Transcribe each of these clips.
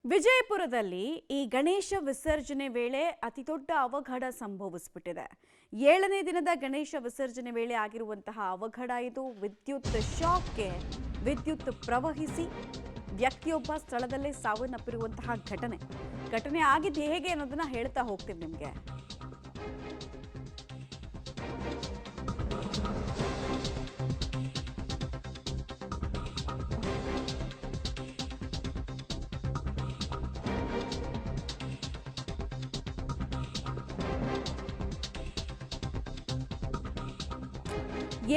ವಿಜಯಪುರದಲ್ಲಿ ಈ ಗಣೇಶ ವಿಸರ್ಜನೆ ವೇಳೆ ಅತಿದೊಡ್ಡ ಅವಘಡ ಸಂಭವಿಸಿಬಿಟ್ಟಿದೆ. 7ನೇ ದಿನದ ಗಣೇಶ ವಿಸರ್ಜನೆ ವೇಳೆ ಆಗಿರುವಂತಹ ಅವಘಡ ಇದು. ವಿದ್ಯುತ್ ಶಾಕ್ಗೆ ವಿದ್ಯುತ್ ಪ್ರವಹಿಸಿ ವ್ಯಕ್ತಿಯೊಬ್ಬ ಸ್ಥಳದಲ್ಲೇ ಸಾವನ್ನಪ್ಪಿರುವಂತಹ ಘಟನೆ ಆಗಿದ್ದು ಹೇಗೆ ಅನ್ನೋದನ್ನ ಹೇಳ್ತಾ ಹೋಗ್ತೀವಿ ನಿಮಗೆ.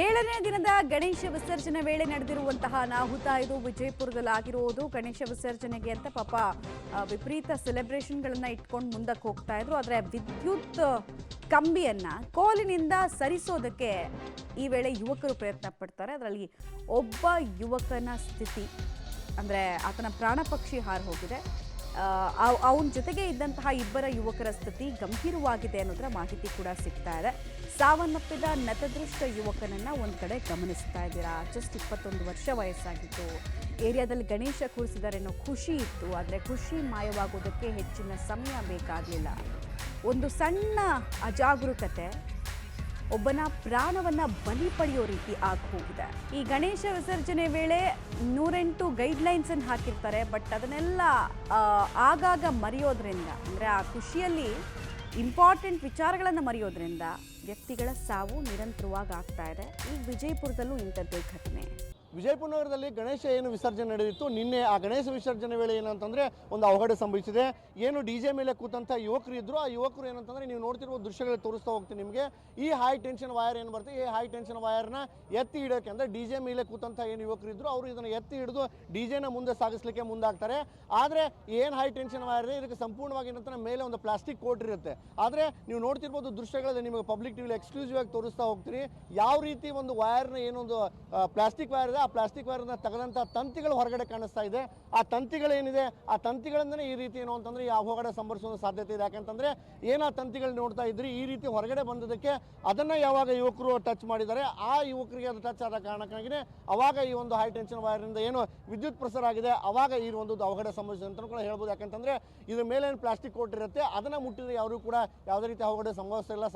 7ನೇ ದಿನದ ಗಣೇಶ ವಿಸರ್ಜನೆ ವೇಳೆ ನಡೆದಿರುವಂತಹ ಅನಾಹುತ ಇದು. ವಿಜಯಪುರದಲ್ಲಿ ಆಗಿರುವುದು ಗಣೇಶ ವಿಸರ್ಜನೆಗೆ ಅಂತ ಪಾಪ ವಿಪರೀತ ಸೆಲೆಬ್ರೇಷನ್ಗಳನ್ನ ಇಟ್ಕೊಂಡು ಮುಂದಕ್ಕೆ ಹೋಗ್ತಾ ಇದ್ರು. ಆದರೆ ವಿದ್ಯುತ್ ಕಂಬಿಯನ್ನ ಕೋಲಿನಿಂದ ಸರಿಸೋದಕ್ಕೆ ಈ ವೇಳೆ ಯುವಕರು ಪ್ರಯತ್ನ ಪಡ್ತಾರೆ. ಅದರಲ್ಲಿ ಒಬ್ಬ ಯುವಕನ ಸ್ಥಿತಿ ಅಂದರೆ ಆತನ ಪ್ರಾಣ ಪಕ್ಷಿ ಹಾರಿ ಹೋಗಿದೆ. ಅವನ ಜೊತೆಗೆ ಇದ್ದಂತಹ ಇಬ್ಬರ ಯುವಕರ ಸ್ಥಿತಿ ಗಂಭೀರವಾಗಿದೆ ಅನ್ನೋದರ ಮಾಹಿತಿ ಕೂಡ ಸಿಗ್ತಾ ಇದೆ. ಸಾವನ್ನಪ್ಪಿದ ನತದೃಷ್ಟ ಯುವಕನನ್ನ ಒಂದು ಕಡೆ ಗಮನಿಸ್ತಾ ಇದ್ದೀರಾ. ಜಸ್ಟ್ 21 ವರ್ಷ ವಯಸ್ಸಾಗಿತ್ತು. ಏರಿಯಾದಲ್ಲಿ ಗಣೇಶ ಕೂರಿಸಿದ್ದಾರೆ ಅನ್ನೋ ಖುಷಿ ಇತ್ತು. ಆದರೆ ಖುಷಿ ಮಾಯವಾಗೋದಕ್ಕೆ ಹೆಚ್ಚಿನ ಸಮಯ ಬೇಕಾಗಲಿಲ್ಲ. ಒಂದು ಸಣ್ಣ ಅಜಾಗರೂಕತೆ ಒಬ್ಬನ ಪ್ರಾಣವನ್ನ ಬಲಿ ಪಡೆಯೋ ರೀತಿ ಆಗಿ ಹೋಗಿದೆ. ಈ ಗಣೇಶ ವಿಸರ್ಜನೆ ವೇಳೆ 108 ಗೈಡ್ಲೈನ್ಸ್ ಅನ್ನು ಹಾಕಿರ್ತಾರೆ. ಬಟ್ ಅದನ್ನೆಲ್ಲ ಆಗಾಗ ಮರೆಯೋದ್ರಿಂದ, ಅಂದರೆ ಆ ಖುಷಿಯಲ್ಲಿ ಇಂಪಾರ್ಟೆಂಟ್ ವಿಚಾರಗಳನ್ನು ಮರೆಯೋದ್ರಿಂದ ವ್ಯಕ್ತಿಗಳ ಸಾವು ನಿರಂತರವಾಗಿ ಆಗ್ತಾ ಇದೆ. ಈಗ ವಿಜಯಪುರದಲ್ಲೂ ಇಂಥದ್ದೇ ಘಟನೆ. ವಿಜಯಪುರ ನಗರದಲ್ಲಿ ಗಣೇಶ ಏನು ವಿಸರ್ಜನೆ ನಡೆದಿತ್ತು ನಿನ್ನೆ, ಆ ಗಣೇಶ ವಿಸರ್ಜನೆ ವೇಳೆ ಏನಂತಂದರೆ ಒಂದು ಅವಘಡ ಸಂಭವಿಸಿದೆ. ಏನು DJ ಮೇಲೆ ಕೂತಂಥ ಯುವಕರು ಇದ್ದರು, ಆ ಯುವಕರು ಏನಂತಂದರೆ ನೀವು ನೋಡ್ತಿರುವ ದೃಶ್ಯಗಳು ತೋರಿಸ್ತಾ ಹೋಗ್ತೀನಿ ನಿಮಗೆ. ಈ ಹೈ ಟೆನ್ಷನ್ ವೈರ್ ಏನು ಬರುತ್ತೆ, ಈ ಹೈ ಟೆನ್ಷನ್ ವೈರ್ನ ಎತ್ತಿ ಹಿಡೋಕ್ಕೆ, ಅಂದರೆ DJ ಮೇಲೆ ಕೂತಂಥ ಏನು ಯುವಕರು ಇದ್ದರು ಅವರು ಇದನ್ನು ಎತ್ತಿ ಹಿಡಿದು DJನ ಮುಂದೆ ಸಾಗಿಸ್ಲಿಕ್ಕೆ ಮುಂದಾಗ್ತಾರೆ. ಆದರೆ ಏನು ಹೈ ಟೆನ್ಷನ್ ವೈರ್ ಇದೆ ಇದಕ್ಕೆ ಸಂಪೂರ್ಣವಾಗಿ ಏನಂತ ಮೇಲೆ ಒಂದು ಪ್ಲಾಸ್ಟಿಕ್ ಕೋಟ್ ಇರುತ್ತೆ. ಆದರೆ ನೀವು ನೋಡ್ತಿರ್ಬೋದು ದೃಶ್ಯಗಳಲ್ಲಿ ನಿಮಗೆ ಪಬ್ಲಿಕ್ ಟಿವಿಲಿ ಎಕ್ಸ್ಕ್ಲೂಸಿವ್ ಆಗಿ ತೋರಿಸ್ತಾ ಹೋಗ್ತೀರಿ ಯಾವ ರೀತಿ ಒಂದು ವೈರ್ನ ಏನೊಂದು ಪ್ಲಾಸ್ಟಿಕ್ ವೈರ್ ಇದೆ, ಆ ಪ್ಲಾಸ್ಟಿಕ್ ವೈರ್ನ ತೆಗೆದಂಥ ತಂತಿಗಳು ಹೊರಗಡೆ ಕಾಣಿಸ್ತಾ ಇದೆ. ಆ ತಂತಿಗಳೇನಿದೆ ಆ ತಂತಿಗಳಿಂದನೇ ಈ ರೀತಿ ಏನು ಅಂತಂದರೆ ಈ ಅವಘಡ ಸಂಭವಿಸುವ ಸಾಧ್ಯತೆ ಇದೆ. ಯಾಕಂತಂದರೆ ಏನು ಆ ತಂತಿಗಳು ನೋಡ್ತಾ ಇದ್ರಿ ಈ ರೀತಿ ಹೊರಗಡೆ ಬಂದದಕ್ಕೆ ಅದನ್ನು ಯಾವಾಗ ಯುವಕರು ಟಚ್ ಮಾಡಿದ್ದಾರೆ ಆ ಯುವಕರಿಗೆ ಅದು ಟಚ್ ಆದ ಕಾರಣಕ್ಕಾಗಿಯೇ ಅವಾಗ ಈ ಒಂದು ಹೈ ಟೆನ್ಷನ್ ವೈರ್ನಿಂದ ಏನು ವಿದ್ಯುತ್ ಪ್ರಸಾರ ಆಗಿದೆ ಅವಾಗ ಈ ಒಂದು ಅವಘಡ ಸಂಭವಿಸಿದೆ ಅಂತ ಕೂಡ ಹೇಳ್ಬೋದು. ಯಾಕಂತಂದರೆ ಇದ್ರ ಮೇಲೆ ಏನು ಪ್ಲಾಸ್ಟಿಕ್ ಕೋಟ್ ಇರುತ್ತೆ ಅದನ್ನು ಮುಟ್ಟಿದ್ರೆ ಯಾರು ಕೂಡ ಯಾವುದೇ ರೀತಿ ಅವಘಡ ಸಂಭವಿಸಲ್ಲ,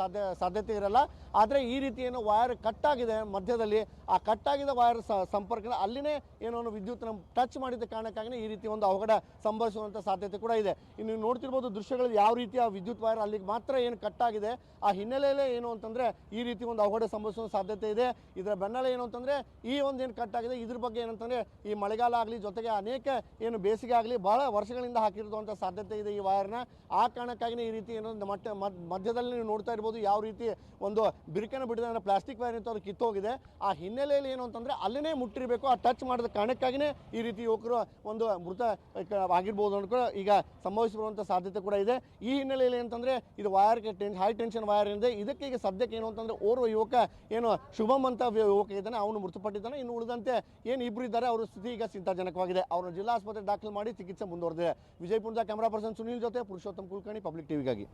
ಸಾಧ್ಯತೆ ಇರಲ್ಲ. ಆದರೆ ಈ ರೀತಿ ಏನು ವೈರ್ ಕಟ್ ಆಗಿದೆ ಮಧ್ಯದಲ್ಲಿ, ಆ ಕಟ್ ಆಗಿದ ವೈರ್ ಸಂಪರ್ಕ ಅಲ್ಲಿನೇ ಏನೋ ವಿದ್ಯುತ್ನ ಟಚ್ ಮಾಡಿದ ಕಾರಣಕ್ಕಾಗಿ ಈ ರೀತಿ ಒಂದು ಅವಘಡ ಸಂಭವಿಸುವಂಥ ಸಾಧ್ಯತೆ ಕೂಡ ಇದೆ. ಇನ್ನು ನೀವು ನೋಡ್ತಿರ್ಬೋದು ದೃಶ್ಯಗಳು ಯಾವ ರೀತಿ ಆ ವಿದ್ಯುತ್ ವೈರ್ ಅಲ್ಲಿಗೆ ಮಾತ್ರ ಏನು ಕಟ್ ಆಗಿದೆ ಆ ಹಿನ್ನೆಲೆಯಲ್ಲೇ ಏನು ಅಂತಂದರೆ ಈ ರೀತಿ ಒಂದು ಅವಘಡ ಸಂಭವಿಸುವ ಸಾಧ್ಯತೆ ಇದೆ. ಇದರ ಬೆನ್ನಲ್ಲೇ ಏನು ಅಂತಂದರೆ ಈ ಒಂದು ಏನು ಕಟ್ ಆಗಿದೆ ಇದ್ರ ಬಗ್ಗೆ ಏನಂತಂದರೆ ಈ ಮಳೆಗಾಲ ಆಗಲಿ ಜೊತೆಗೆ ಅನೇಕ ಏನು ಬೇಸಿಗೆ ಆಗಲಿ ಬಹಳ ವರ್ಷಗಳಿಂದ ಹಾಕಿರುವಂಥ ಸಾಧ್ಯತೆ ಇದೆ ಈ ವೈರ್ನ. ಆ ಕಾರಣಕ್ಕಾಗಿಯೇ ಈ ರೀತಿ ಏನೋ ಮಧ್ಯದಲ್ಲಿ ನೀವು ನೋಡ್ತಾ ಇರ್ಬೋದು ಯಾವ ರೀತಿ ಒಂದು ಬಿರುಕನ್ನು ಬಿಡಿದ ಪ್ಲಾಸ್ಟಿಕ್ ವೈರ್ ಅಂತ ಅದು ಕಿತ್ತೋಗಿದೆ. ಆ ಹಿನ್ನೆಲೆಯಲ್ಲಿ ಏನು ಅಂತಂದರೆ ಅಲ್ಲಿನೇ ಮುಟ್ಟಿರಬೇಕು, ಆ ಟಚ್ ಮಾಡಿದ ಕಾರಣಕ್ಕಾಗಿಯೇ ಈ ರೀತಿ ಯುವಕರು ಒಂದು ಮೃತ ಆಗಿರ್ಬೋದು ಅಂತ ಕೂಡ ಈಗ ಸಂಭವಿಸಿರುವಂಥ ಸಾಧ್ಯತೆ ಕೂಡ ಇದೆ. ಈ ಹಿನ್ನೆಲೆಯಲ್ಲಿ ಅಂತಂದರೆ ಇದು ವೈರ್ಗೆ ಹೈ ಟೆನ್ಷನ್ ವೈರ್ ಇದೆ. ಇದಕ್ಕೆ ಈಗ ಸದ್ಯಕ್ಕೆ ಏನು ಅಂತಂದರೆ ಓರ್ವ ಯುವಕ ಏನು ಶುಭಮ್ ಅಂತ ಯುವಕ ಇದ್ದಾನೆ, ಅವನು ಮೃತಪಟ್ಟಿದ್ದಾನೆ. ಇನ್ನು ಉಳಿದಂತೆ ಏನು ಇಬ್ಬರು ಇದ್ದಾರೆ ಅವರ ಸ್ಥಿತಿ ಈಗ ಚಿಂತಾಜನಕವಾಗಿದೆ. ಅವರನ್ನು ಜಿಲ್ಲಾ ಆಸ್ಪತ್ರೆ ದಾಖಲು ಮಾಡಿ ಚಿಕಿತ್ಸೆ ಮುಂದುವರೆದಿದೆ. ವಿಜಯಪುರದ ಕ್ಯಾಮರಾ ಪರ್ಸನ್ ಸುನೀಲ್ ಜೊತೆ ಪುರುಷೋತ್ತಮ್ ಕುಲಕರ್ಣಿ, ಪಬ್ಲಿಕ್ ಟಿವಿಗಾಗಿ.